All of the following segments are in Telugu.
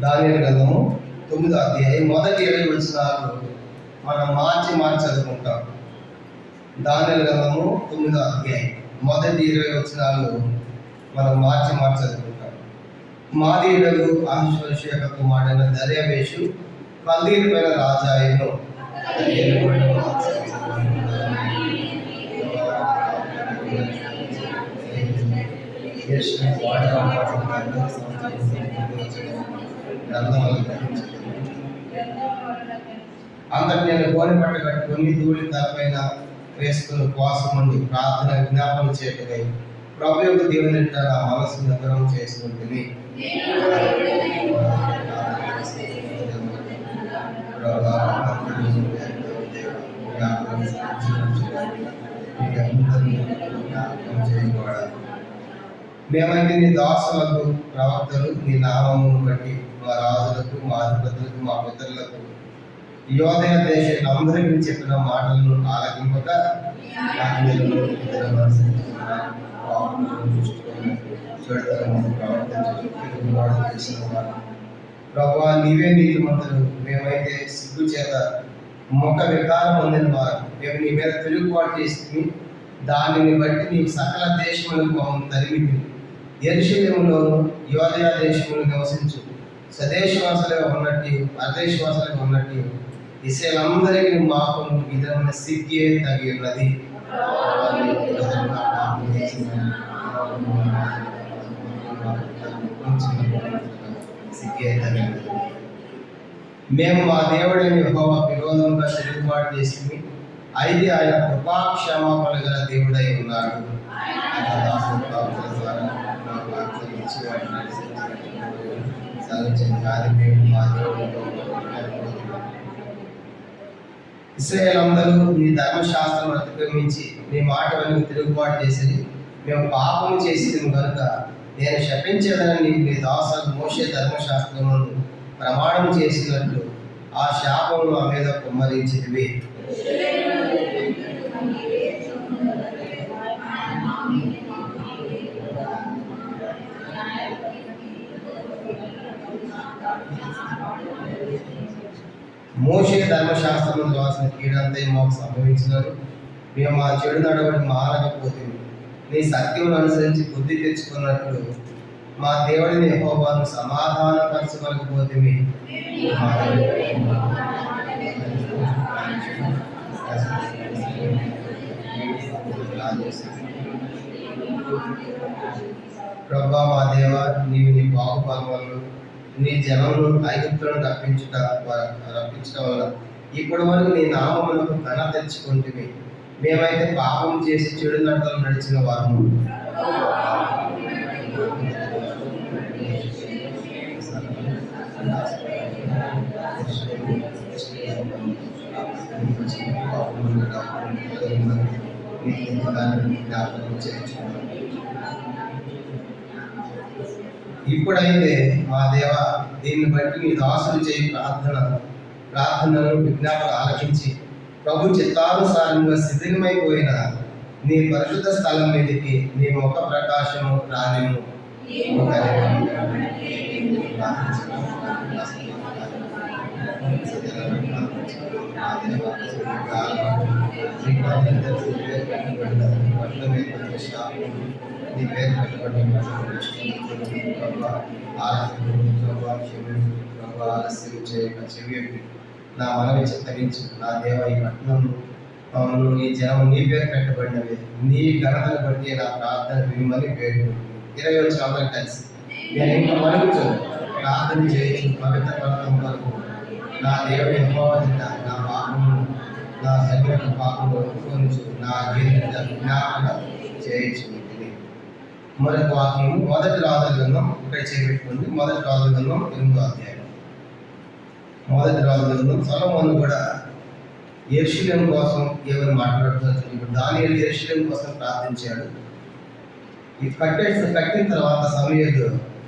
దానియేలు గ్రంథము 9వ అధ్యాయం మొదటి 20 వచనాలు మనం మార్చి చదువుకుంటాం. దానియేలు గ్రంథము 9వ అధ్యాయం మొదటి 20 వచనాలు మనం మార్చి చదువుకుంటాం. మాదీయుడగు అహష్వేరోషు యొక్క కుమారుడైన దర్యావేషు కల్దీయులపైన రాజు అయ్యెను. అంతటి నేను గోనె పట్ట కట్టుకొని ధూళి తలపైన వేసుకుని ఉపవాసం ఉండి ప్రార్థన విజ్ఞాపన చేయటమై ప్రభు యొక్క దేవుని నా మనసు నిగ్రహం చేసుకుంటుంది. మేమైతే నీ దాసులకు ప్రవక్తలు నీ నామమును బట్టి మా రాజులకు మా అధిపతులకు మా పితరులకు యోదయ దేశాలందరికీ చెప్పిన మాటలను ఆలకింపక ప్రభువా నీవే నీతిమంతులు, మేమైతే సిగ్గు చేత ముఖ వికారం పొందిన వారు. మేము నీ మీద తిరుగుబాటు చేసి దానిని బట్టి నీ సకల దేశములకు మమ్మల్ని తరిమి యెరూషలేములోను యోదయ దేశములు నివసించు స్వదేశవాసులుగా ఉన్నట్టు పరదేశవాసులుగా ఉన్నట్టు ఇస్రాయేలందరికీ మాకు విధమైన సిగ్గే తగి ఉన్నది. మేము మా దేవుడైన యెహోవా విరోధంగా తిరుగుబాటు చేసి అయితే ఆయన కృపాక్షమాపణ గల దేవుడై ఉన్నాడు. ఇశ్రాయేలందరూ నీ ధర్మశాస్త్రం అతిక్రమించి నీ మాట వెనుక తిరుగుబాటు చేసి మేము పాపం చేసి కనుక నేను శపించేదని నీ దాసులకు మోషే ధర్మశాస్త్రమును ప్రమాణం చేసినట్లు ఆ శాపమును మా మీద కుమ్మరించితివి. మోషే ధర్మశాస్త్రం రాసిన కీడంతా మాకు సంభవించినారు. మేము ఆ చెడు నడవడి మారకపోతే నీ సత్యమును అనుసరించి బుద్ధి తెచ్చుకున్నట్లు మా దేవుడిని యెహోవాను సమాధానపరచగలకపోతే ప్రభువా మా దేవ, నీవు నీ బాహుబలములను నీ జనమును ఐగుప్తులను రప్పించటం వల్ల ఇప్పటి వరకు నీ నామములకు ఘన తెచ్చుకుంటుంది. మేమైతే పాపం చేసి చెడు నడతలు నడిచిన వారము. ఇప్పుడైతే మా దేవ, దీన్ని బట్టి నీ దాసులు చేయి ప్రార్థనలు విజ్ఞాపన ఆలకించి ప్రభు చిత్తానుసారంగా శిథిలమైపోయిన నీ పరిశుద్ధ స్థలం మీదకి నీ ముఖ ప్రకాశము రానిము. నీ పేరు పెట్టబడి ఆలస్యం చేయక చెవి నా మనవి చిత్తగించు. నా దేవ, ఈ పట్టణం నీ జనం నీ పేరు పెట్టబడినవి. నీ ఘనతను బట్టి నా ప్రార్థన విమని పేరు 20 వచ్చిన అందరం కలిసి నేను ఇంకా మరుగుచు ప్రార్థన చేయొచ్చు. పవిత్ర పర్వతం వరకు నా దేవుడు యెహోవా నా పాపము నా శరీర పాపము ఒప్పుకొనుచు నా జ్ఞాపన చేయొచ్చు. మరొక వాక్యము మొదటి రాజుల గ్రంథం ఇక్కడ చేపెట్టుకుంది. మొదటి రాజుల గ్రంథం 8వ అధ్యాయం. మొదటి రాజుల గ్రంథం సొలొమోను కూడా యెరూషలేము కోసం ఏమైనా మాట్లాడుతున్నారు. ఇప్పుడు దానియేలు యెరూషలేము కోసం ప్రార్థించాడు. ఇది కట్టిన తర్వాత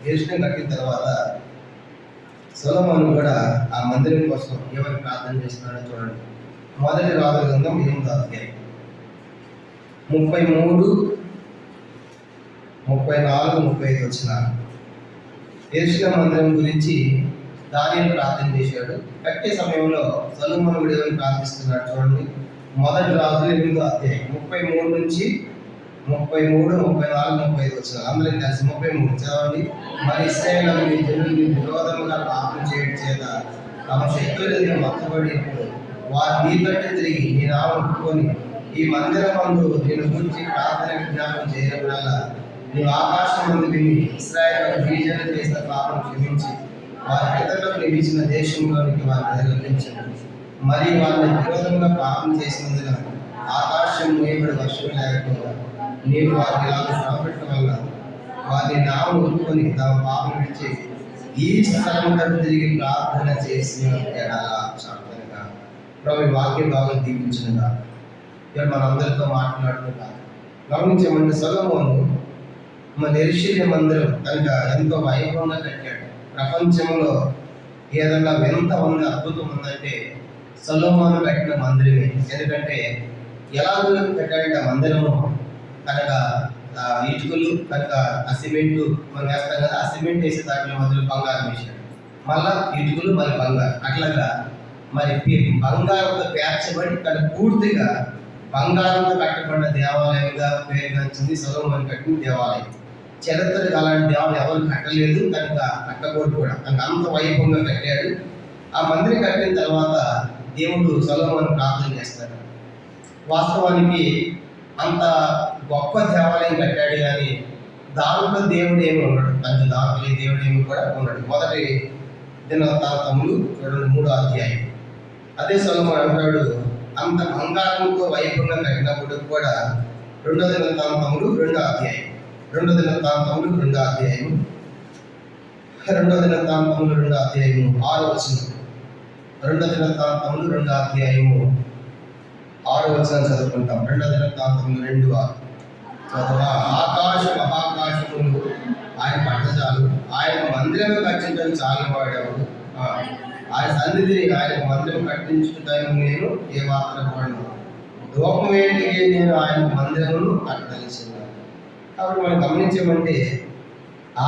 యెరూషలేము కట్టిన తర్వాత సొలొమోను కూడా ఆ మందిరం కోసం ఏమైనా ప్రార్థన చేస్తున్నాడో చూడండి. మొదటి రాజుల గ్రంథం 8వ అధ్యాయం 33, 34, 35 వచ్చిన యెరూషలేము మందిరం గురించి దానియేలు ప్రార్థన చేశాడు. కట్టే సమయంలో సొలొమోను కూడా ఏమని ప్రార్థిస్తున్నాడు చూడండి. మొదటి రాజులు 8వ అధ్యాయం 33 నుంచి 33, 34, 35 వచ్చిన అందరికి కలిసి 33 చదవండి. మరి ఇశ్రాయేలు నీ జనులు విరోధముగా పాపం చేయడం చేత తమ శత్రువులను మొత్తబడినప్పుడు వారు నీ తట్టు తిరిగి నీ నామం ఒప్పుకొని ఈ మందిరమందు నేను గురించి ప్రార్థన విజ్ఞాపనం చేయడం వల్ల నీవు ఆకాశం ముందు విని ఇశ్రాయేలు బీజాలు చేసిన పాపం క్షమించి వారి పితరులకు నీవు ఇచ్చిన దేశంలోనికి వారిని రప్పించాడు. మరి వాళ్ళని విరోధంగా పాపం చేసినందున ఆకాశం మూయబడి వర్షం లేకపోగా నీవు వారిని ఇలాగ శ్రమపెట్టడం వల్ల వారిని నామం ఒప్పుకొని తమ పాపం విడిచి ఈ స్థలం తట్టు తిరిగి ప్రార్థన చేసిన ప్రార్థనగా ప్రభు వాక్య భాగం దీపించినగా ఇక్కడ మనందరితో మాట్లాడుతున్నా గమనించమంటే సొలొమోను మన యెరూషలేము మందిరం కనుక ఎంతో వైభవంగా కట్టాడు. ప్రపంచంలో ఏదన్నా ఎంత ఉంది అద్భుతం ఉందంటే సొలొమోను కట్టిన మందిరమే. ఎందుకంటే ఎలాగో కట్టాడంటే ఆ మందిరము కనుక ఇటుకలు కనుక ఆ సిమెంటు మనం వేస్తాం కదా, ఆ సిమెంట్ వేసే దాంట్లో మధ్యలో బంగారం వేసాడు. మళ్ళా ఇటుకలు మరి బంగారం అట్లాగా మరి బంగారంతో పేర్చబడి కానీ పూర్తిగా బంగారంతో కట్టబడిన దేవాలయంగా పేరుగాంచింది సొలొమోను కట్టిన దేవాలయం. చరిత్రగా అలాంటి దేవాలయం ఎవరు కట్టలేదు, కనుక కట్టకూడదు కూడా. కనుక అంత వైభవంగా కట్టాడు. ఆ మందిరం కట్టిన తర్వాత దేవుడు సొలొమోను ప్రార్థన చేస్తాడు. వాస్తవానికి అంత గొప్ప దేవాలయం కట్టాడు కానీ దాంట్లో దేవుడు ఏమి ఉండడు. కనుక దాంట్లో దేవుడు ఏమి కూడా ఉండడు. మొదటి దినవృత్తాంతములు 3వ అధ్యాయం. అదే సొలొమోను అంటాడు, అంత బంగారంతో వైభవంగా కట్టినప్పుడు కూడా 2వ దినవృత్తాంతములు 2వ అధ్యాయం 2వ దినవృత్తాంతములు 2వ అధ్యాయం 2వ దినవృత్తాంతములు 2వ అధ్యాయము 6వ వచనం 2వ దినవృత్తాంతములు 2వ అధ్యాయము 6వ వచనం చదువుకుంటాం. 2వ దినవృత్తాంతములు 2 చదవా. ఆకాశ మహాకాశములు ఆయన పట్టజాలు, ఆయన మందిరం కట్టించడం చాలా వాడేవాడు. ఆయన సన్నిధిని ఆయన మందిరం కట్టించుకుంటాను నేను ఏ మాత్రం పడను. ధూపం వేటికి నేను ఆయన మందిరమును కట్టదలిచిన్నాను. కాబట్టి మనం గమనించమంటే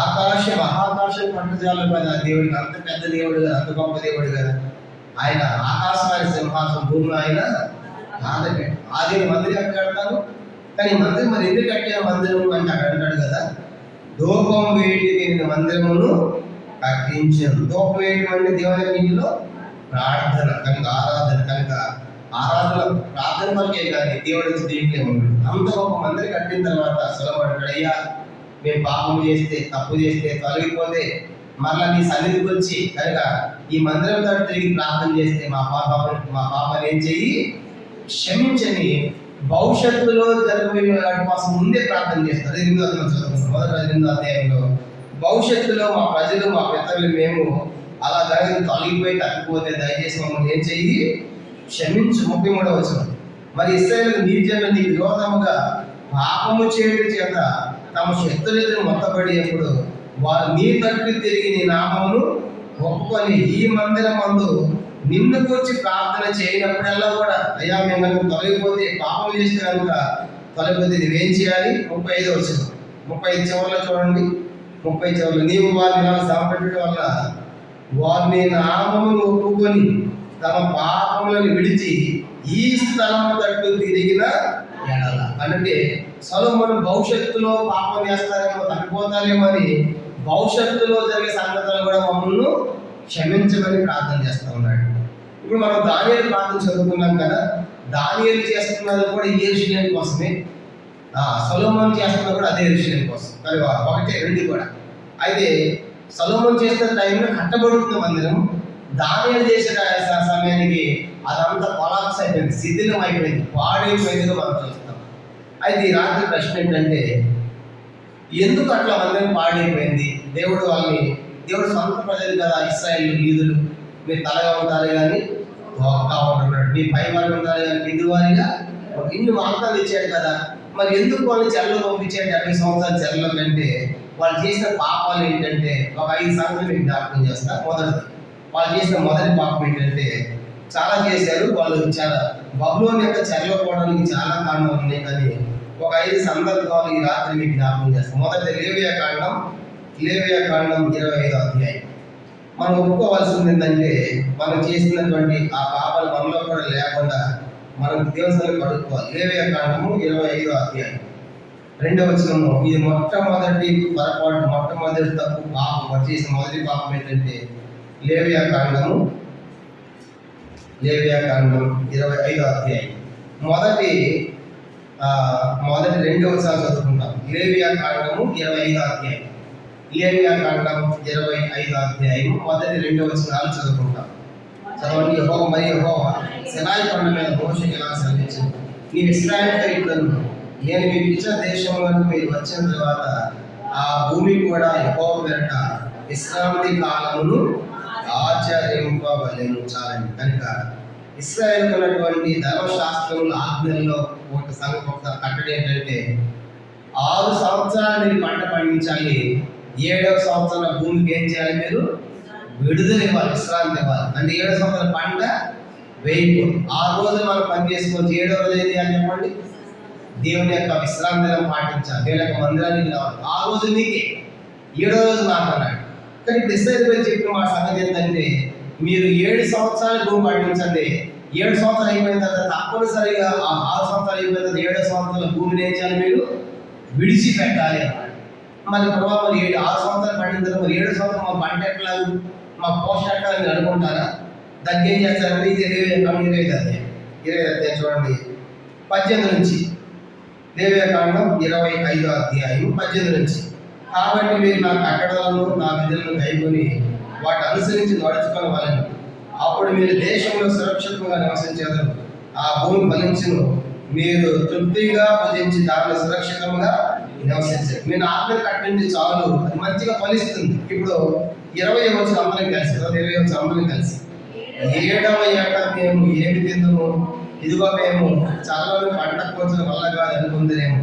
ఆకాశ మహాకాశం పట్టజాలు కదా దేవుడికి. అంత పెద్ద దేవుడు కదా, అంత గొప్ప దేవుడు కదా. ఆయన ఆకాశమైన సింహాసం, భూమి ఆయన ఆది మందిరం ఎక్కడ కడతాను. కానీ మందిరం మరి ఎందుకు కట్టాను మందిరం అంటే అక్కడ అంటాడు కదా, ధూపం వేటికి నేను మందిరమును కట్టించాను. ధూపం వేయడం అంటే దేవుని ఇంటిలో ప్రార్థన కనుక ఆరాధన. కనుక ఆరాధన ప్రార్థన వరకే కానీ దేవుడు వచ్చి దీంట్లో ఉన్నాడు. అంత గొప్ప మందిరం కట్టిన తర్వాత సొలొమోను అయ్యా మేము పాపం చేస్తే తప్పు చేస్తే తొలగిపోతే మరలా నీ సన్నిధికి వచ్చి కనుక ఈ మందిరం తోటి తిరిగి ప్రార్థన చేస్తే మా పాపాన్ని ఏం చెయ్యి క్షమించని భవిష్యత్తులో జరగబోయే వాటి కోసం ముందే ప్రార్థన చేస్తారు. 8వ అధ్యాయంలో భవిష్యత్తులో మా ప్రజలు మా పితరులు మేము అలా జరిగి తొలగిపోయి తప్పిపోతే దయచేసి మమ్మల్ని ఏం చెయ్యి క్షమించు. 33వ వచనం. మరి ఇశ్రాయేలు నీ జనులు నీ విరోధముగా పాపము చేయడం చేత తమ శత్రువులను మొత్తబడినప్పుడు వారు నీ తట్టు తిరిగి నీ నామమును ఒప్పుకొని ఈ మందిరం మందు నిన్ను కూర్చి ప్రార్థన చేయనప్పుడల్లా కూడా అయ్యా మేము తొలగిపోతే పాపం చేస్తే కనుక తొలగిపోతే నువ్వేం చేయాలి. 35వ వచనం 35 చివరిలో చూడండి. 30 చివరిలో నీవు వారిని సమపెట్టడం వల్ల వారిని నామమును ఒప్పుకొని తమ పాపములను విడిచి ఈ స్థలం తట్టు తిరిగిన ఎడల. అంటే సొలొమోను భవిష్యత్తులో పాపం చేస్తారేమో తప్పిపోతారేమో అని భవిష్యత్తులో జరిగే సంగతులు కూడా మమ్మల్ని క్షమించమని ప్రార్థన చేస్తూ ఉన్నాడు. ఇప్పుడు మనం దానియేలు ప్రార్థన చదువుకున్నాం కదా, దానియేలు చేస్తున్నది కూడా ఈ యెరూషలేము కోసమే, సొలొమోను చేస్తున్నది కూడా అదే యెరూషలేము కోసం. మరి ఒకటే రెండు కూడా. అయితే సొలొమోను చేస్తున్న టైంలో కట్టబడుతున్న మందిరం, దానియేలు చేసే సమయానికి అదంతా కొలాప్స్ అయిపోయింది, శిథిలం అయిపోయింది, పాడైపోయిందిగా మనం చూస్తాం. అయితే ఈ రాత్రి ప్రశ్న ఏంటంటే ఎందుకు అట్లా మందిరం పాడైపోయింది? దేవుడు సొంత ప్రజలు కదా ఇశ్రాయేలు యూదులు, మీరు తలగా ఉంటారు కానీ తోకగా ఉంటున్నాడు, మీ పై వారు ఉంటారు కానీ కింది వారిగా ఇన్ని వాగ్దానాలు ఇచ్చాడు కదా. మరి ఎందుకు వాళ్ళు చెరలో పంపించాడు 70 సంవత్సరాల చెరలో కంటే? వాళ్ళు చేసిన పాపాలు ఏంటంటే ఒక 5 సంగతులు మీకు జ్ఞాపకం చేస్తా. మొదటిది, వాళ్ళు చేసిన మొదటి పాపం ఏంటంటే చాలా చేశారు. వాళ్ళు చాలా బబులోను యొక్క చెరలో పోవడానికి చాలా కారణాలు ఉన్నాయి, కానీ ఒక 5 సందర్భాలు ఈ రాత్రి మీకు జ్ఞాపకం చేస్తాం. మొదటి లేవియా కాండం 25వ అధ్యాయం మనం ఒప్పుకోవాల్సింది ఏంటంటే మనం చేసినటువంటి ఆ పాపాలు మనలో కూడా లేకుండా మనం దేవుని కడుక్కోవాలి. లేవియా కాండము 25వ అధ్యాయం 2వ వచనము. ఇది మొట్టమొదటి పొరపాటు, మొట్టమొదటి తప్పు, పాపం చేసిన మొదటి పాపం ఏంటంటే లేవియా కాండం 25వ అధ్యాయం మొదటి 2వ వచనం చదువుకుంటాం. లేవియా కాండము 25వ అధ్యాయం, లేవియా కాండం 25వ అధ్యాయం మొదటి 2వ వచనాలు చదువుకుంటాం. చదవండి. యెహోవా సినాయి కొండ మీద మోషేకి ఇలా సెలవిచ్చాడు, నీవు ఇశ్రాయేలీయులను నేను మీకు ఇచ్చిన దేశంలోకి మీరు వచ్చిన తర్వాత ఆ భూమి కూడా యెహోవా పేరిట విశ్రాంతి కాలమును ఆచరింపవలెను. చాలండి. కనుక ఇశ్రాయేలుకు ఉన్నటువంటి ధర్మశాస్త్రముల ఆజ్ఞల్లో ఒక కట్టడి ఏంటంటే 6 సంవత్సరాలు మీరు పంట పండించాలి, 7వ సంవత్సరం భూమికి ఏం చేయాలి? మీరు విడుదల ఇవ్వాలి, విశ్రాంతి ఇవ్వాలి. అంటే 7వ సంవత్సరం పంట వేయకూడదు. 6 రోజులు మనం పని చేసుకోవచ్చు. 7వ రోజు ఏది అని చెప్పండి? దేవుని యొక్క విశ్రాంతిని పాటించాలి, దేవుని యొక్క మందిరానికి రావాలి. 6 రోజులు నీకే, 7వ రోజు నాకు అన్నాడు. కానీ ఇప్పుడు ఇశ్రాయేలు చెప్పిన మా సంగతి ఏంటంటే మీరు 7 సంవత్సరాలు భూమి పండించండి, 7 సంవత్సరాలు అయిపోయిన తర్వాత తప్పనిసరిగా ఆ 6 సంవత్సరాలు అయిపోయిన తర్వాత 7వ సంవత్సరాల భూమిని ఏం చేయాలి? మీరు విడిచిపెట్టాలి అన్నాడు. మరి ప్రభావం 6 సంవత్సరాలు పండిన తర్వాత 7వ సంవత్సరం మా పంట ఎట్లా, మా పోషణ ఎట్లా అని అనుకుంటారా? దానికి ఏం చేస్తారంటే ఇది 20వ అధ్యాయం చూడండి, 18 నుంచి. లేవియా కాండం 25వ అధ్యాయం 18 నుంచి. కాబట్టి మీరు నా కట్టడలను నా విధులను కైకొని వాటి అనుసరించి నడుచుకోవాలని, అప్పుడు మీరు దేశంలో సురక్షితంగా నివసించేదారు, ఆ భూమి ఫలించును, మీరు తృప్తిగా భుజించి దానిలో సురక్షితంగా నివసించారు. మీరు ఆత్మ కట్టించి చాలు, అది మంచిగా ఫలిస్తుంది. ఇప్పుడు 20వ వచనం అందరం కలిసి, 20వ వచనం అందరం కలిసి, 7వ ఏట మేము ఏమి తిందుము, ఇదిగో మేము చల్లని పంట కోసిన వల్ల కాదు అనుకుందనేమో,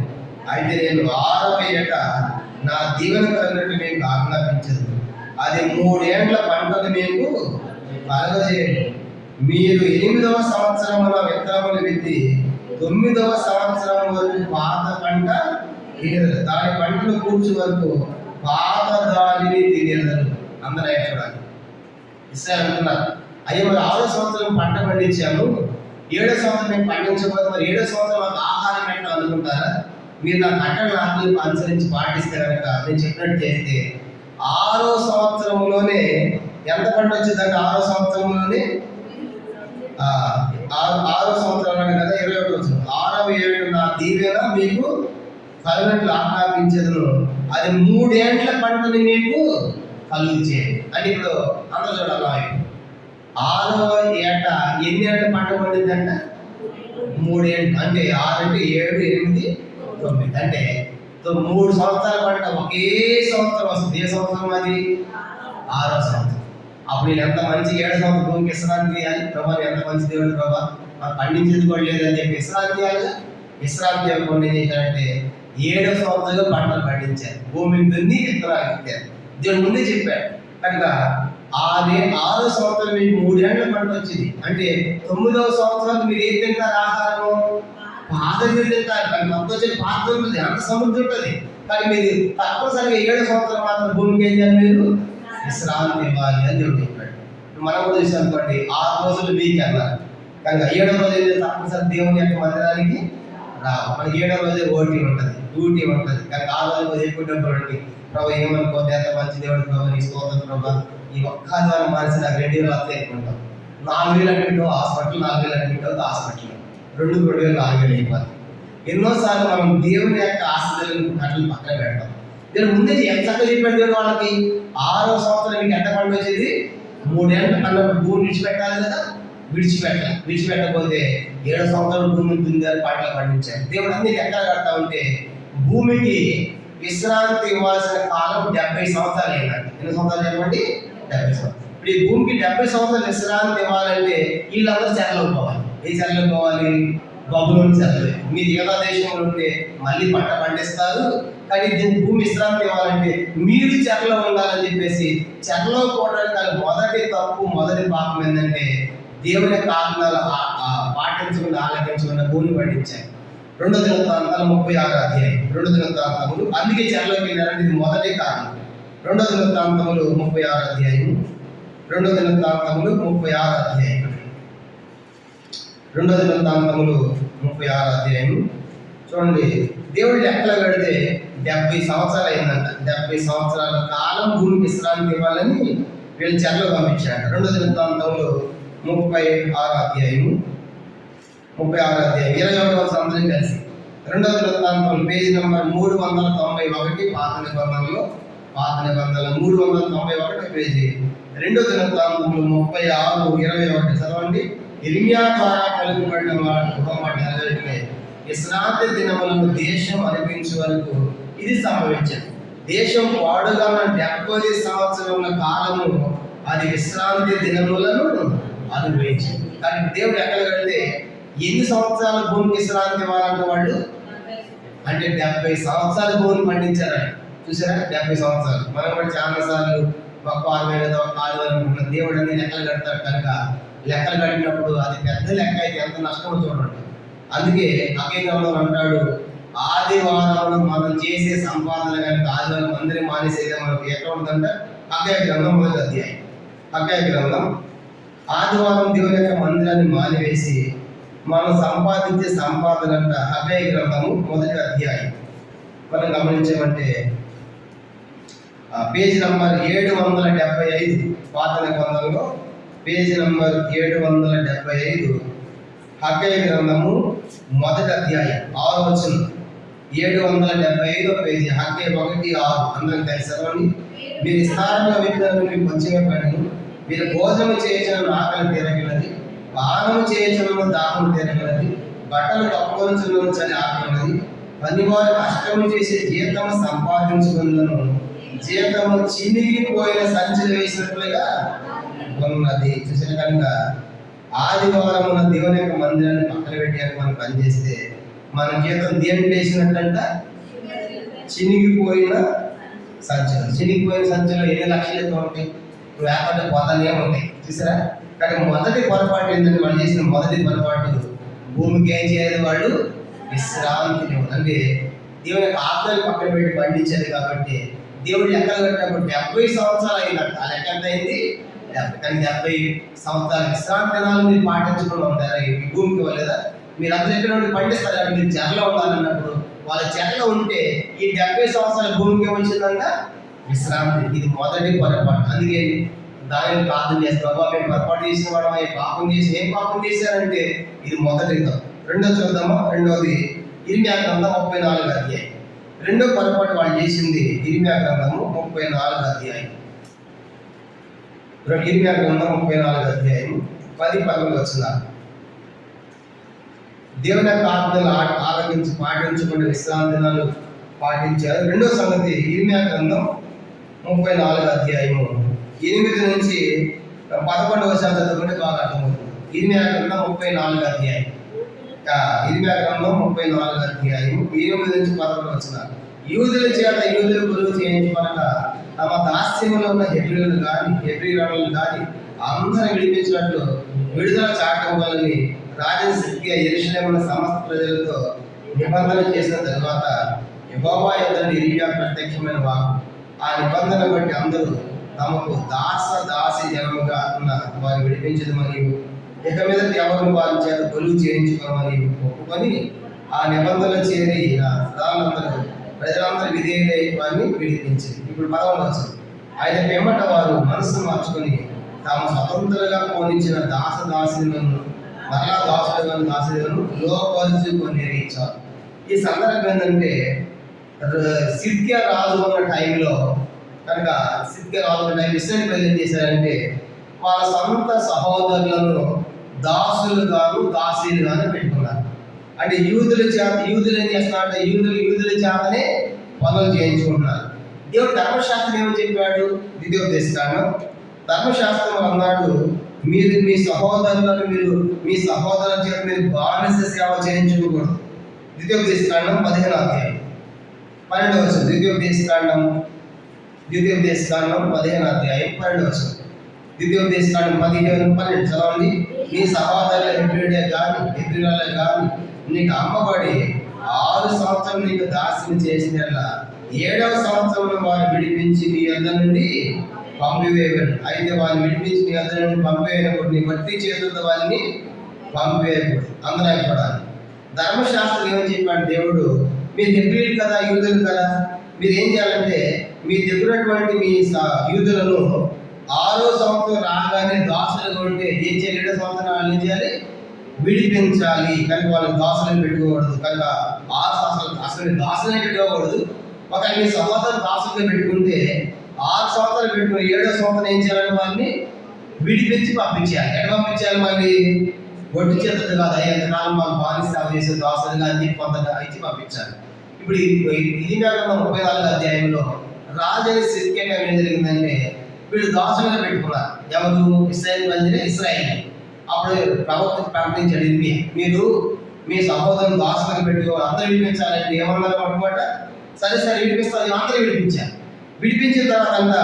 అయితే నేను 6వ ఏట నా దీవెన కలిగినట్టు మీకు ఆజ్ఞాపించదు, అది 3 ఏండ్ల పంటను మీకు కలగజేయండి. మీరు 8వ సంవత్సరమున విత్తనములు విత్తి 9వ సంవత్సరం వరకు పాత పంట తినేదరు, దాని పంటను కూర్చు వరకు పాత దానిని తినేదరు. అందరూ చూడాలి. ఇస్రాయేలు అంటున్నారు, అయ్యో మరి 6వ సంవత్సరం పంట పండించాము, 7వ సంవత్సరం మేము పండించబోదు, మరి 7వ సంవత్సరం మాకు ఆహారం ఏంటో అనుకుంటారా? మీరు నా కట్టడల ఆజ్ఞలను అనుసరించి పాటిస్తే కనుక నేను చెప్పినట్టు చేస్తే 6వ సంవత్సరంలోనే ఎంత పంట వచ్చిందంటే 6వ సంవత్సరంలోనే 6వ సంవత్సరంలోనే కదా 21వ వచనం, 6వ ఏడు నా దీవెన మీకు కలుగట్లు ఆజ్ఞాపించదును, అది 3 ఏండ్ల పంటని మీకు కలుగుచేది. అంటే ఇప్పుడు అందరూ చూడాలి, 6వ ఏట ఎన్ని ఏళ్ళ పంట పండిందంట? 3 ఏళ్ళు. అంటే 6 అంటే 7, 8, 9 అంటే 3 సంవత్సరాల పంట ఒకే సంవత్సరం వస్తుంది. ఏ సంవత్సరం అది? 6వ సంవత్సరం. అప్పుడు నేను ఎంత మంచి 7వ సంవత్సరం భూమికి విశ్రాంతి చేయాలి. ప్రభా ఎంత మంచి దేవుడు ప్రభా, మాకు పండించేది కూడా లేదని చెప్పి విశ్రాంతి చేయాలి. విశ్రాంతి చేయకుండా ఏం చేశారంటే 7వ సంవత్సరంలో పంటలు పండించారు, భూమిని దున్ని విత్తనాలు ఇచ్చారు. దేవుడు ముందే చెప్పాడు. కనుక 6వ సంవత్సరం మీకు 3 ఏళ్ళ పంట వచ్చింది. అంటే 9వ సంవత్సరం మీరు ఏం తింటారు? ఆహారము పాత నీళ్ళు తింటారు. కానీ మొత్తం వచ్చే పాత ఉంటుంది, అంత సముద్రం ఉంటుంది. కానీ మీరు తప్పనిసరిగా 7వ సంవత్సరం మాత్రం భూమికి ఏం చేయాలి? మీరు విశ్రాంతి ఇవ్వాలి అని దేవుడు చెప్పాడు. మనం కూడా చూసాం అనుకోండి, 6 రోజులు మీకు అన్నారు. కనుక 7వ రోజు అయితే తప్పనిసరి దేవుని యొక్క మందిరానికి రావు. మనకి 7వ రోజే ఓటీ ఉంటుంది, డ్యూటీ ఉంటుంది. కనుక 6 రోజు ఎక్కువ డబ్బులు ఉంటుంది. ప్రభావ ఏమనుకోతే ఎంత మంచి దేవుడు ప్రభావ, నీ స్తోత్రం ప్రభావ, ఈ ఒక్క ద్వారా మానేసి నాకు 2 వేలు వస్తే ఎక్కుంటాం. 4,000 అడ్మిట్ హాస్పిటల్, 4,000 అడ్మిట్ అవుతుంది హాస్పిటల్, 2,000 4,000 అయిపోతుంది. ఎన్నోసార్లు మనం దేవుని యొక్క ఆశలను కట్టలు పక్కన పెడతాం. దేవుడు ముందే ఎంత చక్కగా చెప్పాడు దేవుడు వాళ్ళకి. 6వ సంవత్సరం మీకు ఎంత పంట వచ్చేది? 3 ఏళ్ళ అన్నప్పుడు భూమి విడిచిపెట్టాలి కదా, విడిచిపెట్టకపోతే 7వ సంవత్సరం భూమిని దున్నారు, పంటలు పండించారు. దేవుడు అన్ని ఎక్కడ కడతా ఉంటే భూమికి విశ్రాంతి ఇవ్వాల్సిన కాలం 70 సంవత్సరాలు అయిందండి. ఎన్ని సంవత్సరాలు చెప్పండి? 70 సంవత్సరాలు. ఇప్పుడు ఈ భూమికి 70 సంవత్సరాలు విశ్రాంతి ఇవ్వాలంటే వీళ్ళందరూ చెరలో పోవాలి. ఏ చెరలో పోవాలి? బబులోని చెరలు. మీరు యోధా దేశంలో ఉంటే మళ్ళీ పంట పండిస్తారు, కానీ దీనికి భూమి విశ్రాంతి ఇవ్వాలంటే మీరు చెరలో ఉండాలని చెప్పేసి చెరలో పోవడానికి మొదటి తప్పు, మొదటి పాపం ఏంటంటే దేవుని ఆజ్ఞలు పాటించకుండా ఆలకించకుండా భూమిని పండించారు. 2 దినవృత్తాంతాలు 36వ అధ్యాయం, 2 దినవృత్తాంతములు. అందుకే చెరలోకి వెళ్ళారంటే ఇది మొదటి కారణం. 2 దినవృత్తాంతములు 36వ అధ్యాయం రెండో దినవృత్తాంతములు 36 అధ్యాయం. రెండో దినవృత్తాంతములు 36 అధ్యాయం చూడండి. దేవుడు లెక్కలు కడితే 70 సంవత్సరాలు అయిందంట. 70 సంవత్సరాల కాలం భూమికి విశ్రాంతి ఇవ్వాలని వీళ్ళు చెరలో పంపించాడు. రెండో దినవృత్తాంతములు 36 అధ్యాయము 21వ సంవత్సరం కలిసి రెండో దినవృత్తాంతం పేజీ నెంబర్ 391 పాత నిబంధనలో 391 పేజీ. రెండో దినవృత్తాంతములు 36:21 చదవండి. ఇర్మియా ద్వారా పలుకుబడిన మాట నెరవేరితే విశ్రాంతి దినములను దేశం అనిపించే వరకు ఇది సంభవించింది. దేశం పాడుగా 70 సంవత్సరముల కాలము అది విశ్రాంతి దినములను అనుభవించింది. కానీ దేవుడు ఎక్కడ కడితే ఎన్ని సంవత్సరాల భూమికి విశ్రాంతి ఇవ్వాలంటే వాళ్ళు అంటే 70 సంవత్సరాల భూమిని పండించారు. చూసారా, 70 సంవత్సరాలు. మనం కూడా చాలా సార్లు ఒక 6,000 అనుకుంటున్నాం. దేవుడు అన్ని లెక్కలు కడతాడు కనుక లెక్కలు కట్టినప్పుడు అది పెద్ద లెక్క అయితే ఎంత నష్టమో చూడండి. అందుకే హగ్గయి గ్రంథం అంటాడు, ఆదివారం మనం చేసే సంపాదన కనుక ఆదివారం అందరి మానేసేదే మనకు ఎక్కడ ఉంటుందంటే హగ్గయి గ్రంథం 1వ అధ్యాయం. హగ్గయి గ్రంథం ఆదివారం దేవుని యొక్క మందిరాన్ని మానివేసి మనం సంపాదించే సంపాదన అంట. హగ్గయి గ్రంథము 1వ అధ్యాయం మనం గమనించామంటే పేజీ నంబర్ 775 పాత నిబంధనలో పేజీ నంబర్ 775 హగ్గయి గ్రంథము 1వ అధ్యాయం 6వ వచనం. 775 పేజీ హగ్గయి 1:6 అందరం కలిసి చదవండి. మీరు విస్తారంగా విత్తనాలు మీకు మంచిగా పడి మీరు భోజనం చేయచను ఆకలి తీరగలది, పానము చేయచను దాహం తీరగలది, బట్టలు కప్పుకొనుచును చలి ఆకలినది, పనివారు కష్టము చేసే జీతము సంపాదించుకున్నను జీతము చినిగిపోయిన సంచులు వేసినట్లుగా ఉన్నది. చూసిన కనుక ఆదివారమున దేవుని యొక్క మందిరాన్ని పక్కన పెట్టాక మనం పనిచేస్తే మన జీతం దేవుని వేసినట్టంట చినిగిపోయిన సంచులు. చినిగిపోయిన సంచులు ఎన్ని లక్షలతో ఉంటాయి, వేపంటే పోతానే ఉంటాయి. చూసారా, కానీ మొదటి పొరపాటు ఏంటంటే వాళ్ళు చేసిన మొదటి పొరపాటు భూమికి ఏం చేయాలి, వాళ్ళు విశ్రాంతిని అంటే దేవుని యొక్క ఆజ్ఞలు పక్కన పెట్టి పండించారు. కాబట్టి దేవుడు లెక్కలు కట్టినప్పుడు 70 సంవత్సరాలు అయిందంట. ఆ లెక్క ఎంత అయింది, 70. కానీ 70 సంవత్సరాల విశ్రాంతి దినాలు మీరు పాటించకుండా ఉంటారా ఈ భూమికి వాళ్ళేదా? మీరు అందరూ ఎక్కడ ఉండి పండిస్తారు, మీరు చెరలో ఉండాలన్నప్పుడు వాళ్ళ చెరలో ఉంటే ఈ 70 సంవత్సరాల భూమికి ఏమొచ్చిందంట విశ్రాంతి. ఇది మొదటి పొరపాటు. అందుకే దానిని ప్రార్థన చేస్తాం, మేము పొరపాటు చేసిన వాడు పాపం చేసి ఏం పాపం చేశారంటే ఇది మొదటి. రెండో చూద్దామా, రెండోది ఇర్మియా గ్రంథం 34వ అధ్యాయం. రెండో పొరపాటు వాళ్ళు చేసింది ఇర్మియా గ్రంథము 34వ అధ్యాయం. ఇర్మియా గ్రంథం 34వ అధ్యాయం 10-11 వచనాలు. దేవుని యొక్క ఆజ్ఞలు ఆలకించి పాటించకుండా విశ్రాంతి దినాలు పాటించారు. రెండో సంగతి ఇర్మియా గ్రంథం 34వ అధ్యాయము 8 నుంచి 11వ వచనం చదువుకుంటే బాగా అర్థమవుతుంది. ఇర్మియా గ్రంథం 34వ అధ్యాయం. ఇర్మియా గ్రంథం 34వ అధ్యాయం 8 నుంచి 11 వచనాలు. యూదుల చేత యూదులు గురువు చేయించమనక తమ దాస్యములో ఉన్న హెబ్రీలను కానీ అందరూ విడిపించినట్లు విడుదల చాటవలని రాజు సిద్కియా యెరూషలేములో సమస్త ప్రజలతో నిబంధన చేసిన తరువాత యెహోవా యొద్ద ఇర్మియా ప్రత్యక్షమైన వాక్కు. ఆ నిబంధన బట్టి అందరూ తమకు దాసి జనముగా ఉన్న వారు విడిపించదు మరియు ఇక మీద ఎవరిని వారి చేత కొలువు చేయించుకోమని ఒప్పుకొని ఆ నిబంధనలు చేరి ప్రజలందరూ విధేయులై వారిని విడిపించింది. ఇప్పుడు 11వ వచనం. ఆయన పిమ్మట వారు మనస్సు మార్చుకొని తాము స్వతంత్రంగా పోనించిన దాసులను మరలా దాసులను లోపరుచుకొని ఇచ్చారు. ఈ సందర్భం ఏంటంటే సిద్కియా రాజు ఉన్న టైంలో కనుక సిద్కియా రాజు ఉన్న టైం విషయాన్ని ప్రజెంట్ చేశారంటే వాళ్ళ సొంత సహోదరులను దాసీలుగాను పెట్టుకున్నారు. అంటే యూదులు ఏం చేస్తున్నారంటే యూదుల చేతనే పనులు చేయించుకుంటున్నారు. దేవుడు ధర్మశాస్త్రం ఏమని చెప్పాడు, ద్వితీయోపదేశకాండం ధర్మశాస్త్రం అన్నాడు, మీరు మీ సహోదరుల చేత మీరు బానిస సేవ చేయించుకోకూడదు. ద్వితీయోపదేశకాండం 15వ అధ్యాయం 12వ వచనం. ద్వితీయోపదేశకాండం 15వ అధ్యాయం 12వ వచనం. ద్వితీయోపదేశకాండం 15:12 చదవండి. నీ సహోదరుల హెబ్రీయులే కానీ నీకు అమ్మబడి 6 సంవత్సరం నీకు దాస్యం చేసిన 7వ సంవత్సరంలో వారు విడిపించి నీ యొద్ద నుండి పంపివేయబడి, అయితే వారిని విడిపించి నీ వద్ద నుండి పంపివేయకూడదు, నీ బట్టి చేతులతో వారిని పంపివేయకూడదు. అందరూ చూడాలి. ధర్మశాస్త్రం ఏమని చెప్పాడు దేవుడు, మీరు హెబ్రీయులు కదా, యూదులు కదా, మీరు ఏం చేయాలంటే మీ దగ్గరటువంటి మీ యూదులను 6వ సంవత్సరం రాగానే దాసులుగా ఉంటే ఏం చేయాలి, 7వ సంవత్సరం వాళ్ళు ఏం చేయాలి, విడిపించాలి. కనుక వాళ్ళు దాసులను పెట్టుకోకూడదు. కనుక 6 సంవత్సరాలు అసలు దాసులనే పెట్టుకోకూడదు. ఒక మీ సహోదరు దాసులుగా పెట్టుకుంటే 6 సంవత్సరాలు పెట్టుకుని 7వ సంవత్సరం ఏం చేయాలని వాళ్ళని విడిపించి పంపించాలి. ఎక్కడ పంపించాలి, మళ్ళీ ఒడ్డు చేతులు కాదు, ఎంతకాలం మాకు బానిస చేసే దాసులుగా అని కొంత ఇచ్చి పంపించాలి. ఇప్పుడు ఇది కాకుండా 34వ అధ్యాయంలో రాజు సిద్కియా ఏం జరిగిందంటే వీళ్ళు దాసులుగా పెట్టుకున్నారు. ఎవరు, ఇశ్రాయేలు ప్రజలే, ఇశ్రాయేల్. అప్పుడు ప్రవక్త ప్రకటించాడు, మీరు మీ సహోదరుని దాసులుగా పెట్టుకోవాలి, అందరూ విడిపించాలంటే ఏమన్నారు అనుకోట. సరే సరే విడిపిస్తారు, అందరూ విడిపించారు. విడిపించిన తర్వాత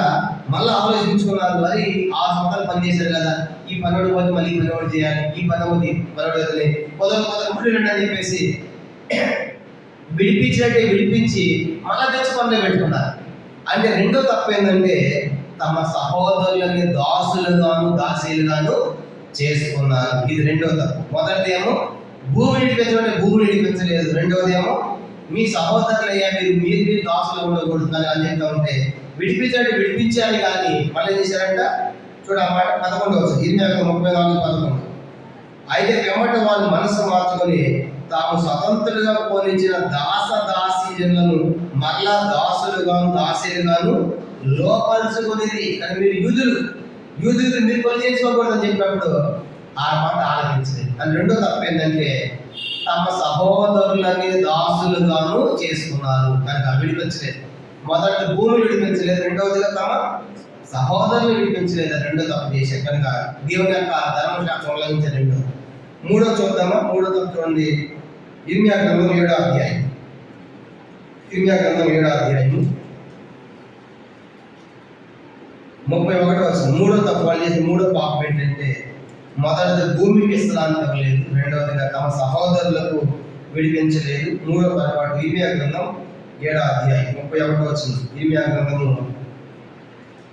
మళ్ళీ ఆలోచించుకున్నారు, మరి 6 సంవత్సరాలు పని చేశారు కదా, ఈ పనుడు పోతే మళ్ళీ ఈ పనుడు చేయాలి, ఈ పనుడి పనుడు మొదలు అని చెప్పేసి విడిపించినట్టే విడిపించి మళ్ళా తెచ్చి పనులు పెట్టుకున్నారు. అంటే రెండో తప్పు ఏంటంటే తమ సహోదరులని దాసులుగాను దాసీలుగాను చేసుకున్నారు. ఇది రెండో తప్పు. మొదటిదేమో భూమి విడిపించమంటే భూమిని విడిపించలేదు. రెండవదేమో మీ సహోదరులు అయ్యా మీరు దాసులు ఉండకూడదు అని చెప్తా ఉంటే విడిపించాలంటే విడిపించాలి, కానీ మళ్ళీ ఏం చేశారంట చూడ మాట 11వ 34:11. అయితే వెంబట వారు మనసు మార్చుకొని తాము స్వతంత్రులుగా పోలించిన దాసీజనులను మరలా దాసులుగాను దాసీలుగాను లోపరుచుకునేది. కానీ మీరు యూదులు మీరు కొలు చేసుకోకూడదని చెప్పినప్పుడు ఆ మాట ఆలకించలేదు. అని రెండో తప్పు ఏంటంటే తమ సహోదరులని దాసులుగాను చేసుకున్నారు. కనుక విడిపించలేదు. మొదటి భూమి విడిపించలేదు, రెండవదిగా తమ సహోదరులు విడిపించలేదు. రెండో తప్పు చేశారు. కనుక దేవుని యొక్క ధర్మశాస్త్రం ఉల్లంఘించే రెండో. మూడో చూద్దామా. మూడో తప్పు చూడండి, ఇర్మియా గ్రంథం 7వ అధ్యాయం. ఇర్మియా గ్రంథం 7వ అధ్యాయం 31వ వచనం. మూడో తప్పు వాళ్ళు చేసిన మూడో పాపం ఏంటంటే మొదటిది భూమికి విశ్రాంతి ఇవ్వలేదు, రెండవదిగా తమ సహోదరులకు విడిపించలేదు. మూడో పొరపాటు ఇర్మియా గ్రంథం 7వ అధ్యాయం 31వ వచనం. ఇర్మియా గ్రంథము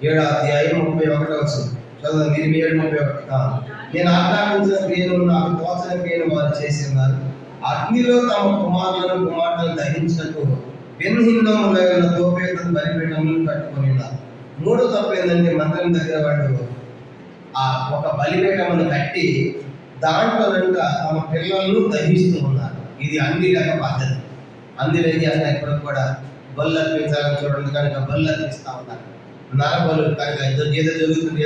7వ అధ్యాయం 31వ వచనం చదువు. 7:31. నేను ఆజ్ఞాపించిన క్రియను నాకు తోచన క్రియను వారు చేసి ఉన్నారు. అగ్నిలో తమ కుమార్తెలను దహించినట్టు పెన్హిన్నములైన తోపేతను బలిపీఠములను కట్టుకొని ఉన్నారు. మూడో తప్పు ఏంటంటే మందిరం దగ్గర వాళ్ళు ఒక బలిపీఠమును కట్టి దాంట్లో తమ పిల్లలను దహిస్తూ ఉన్నారు. ఇది అన్ని రకాల పద్ధతి. అందులో ఏం చేస్తున్నారు, ఇప్పుడు కూడా బళ్ళు అర్పించాలని చూడండి కనుక బళ్ళు అర్పిస్తూ ఉన్నారు. నరబలు కనుక ఏదో జరుగుతుంది,